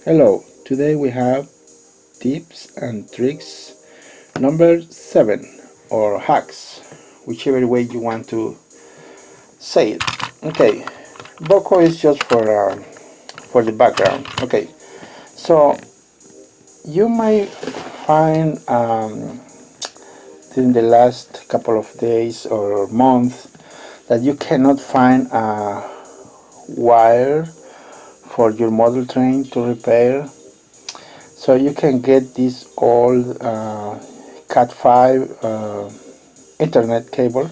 Hello, today we have tips and tricks number 7 or hacks, whichever way you want to say it. Okay, Boko is just for the background. Okay, so you might find in the last couple of days or months that you cannot find a wire for your model train to repair, so you can get this old Cat5 internet cable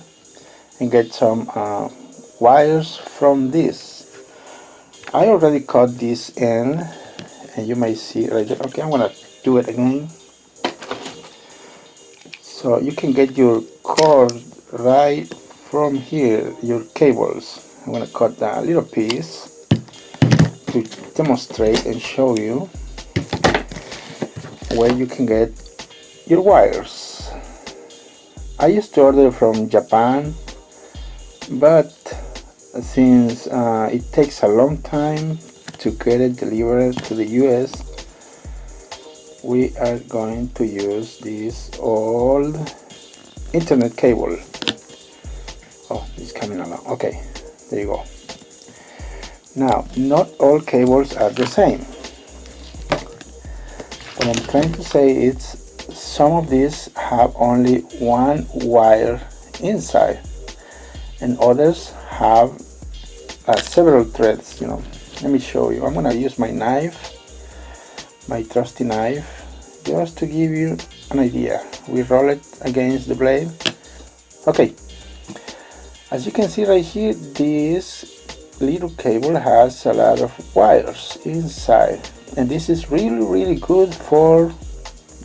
and get some wires from this. I already cut this end and you may see right there. Okay, I'm gonna do it again. So you can get your cord right from here, your cables. I'm gonna cut that little piece to demonstrate and show you where you can get your wires. I used to order from Japan, but since it takes a long time to get it delivered to the US, we are going to use this old internet cable. Oh, it's coming along. Okay, there you go. Now, not all cables are the same. What I'm trying to say is some of these have only one wire inside, and others have several threads. Let me show you. I'm gonna use my knife, my trusty knife, just to give you an idea. We roll it against the blade. Okay, as you can see right here, this little cable has a lot of wires inside, and this is really good for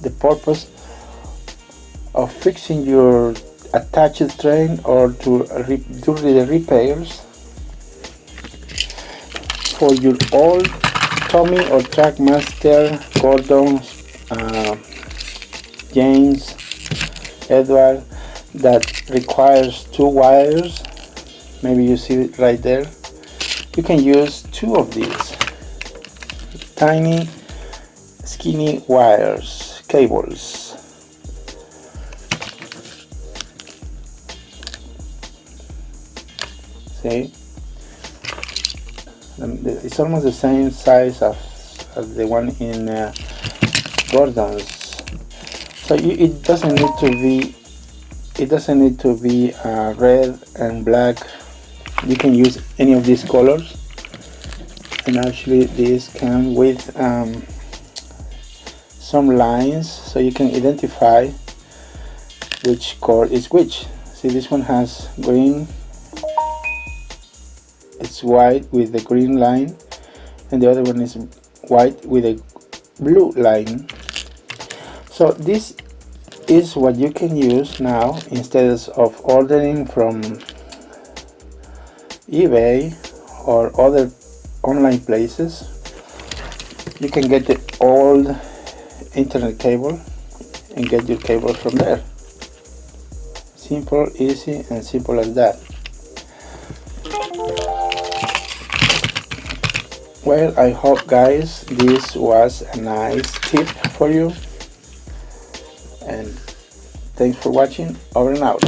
the purpose of fixing your attached train or to do the repairs for your old Tommy or Trackmaster, Gordon, James, Edward, that requires 2 wires. Maybe you see it right there. You can use 2 of these tiny skinny wires, cables. See, it's almost the same size as the one in Gordon's. So it doesn't need to be red and black. You can use any of these colors, and actually these come with some lines so you can identify which cord is which. See, this one has green, it's white with the green line, and the other one is white with a blue line. So this is what you can use now instead of ordering from eBay or other online places. You can get the old internet cable and get your cable from there. Simple, easy, and simple as that. Well, I hope, guys, this was a nice tip for you, and thanks for watching. Over and out.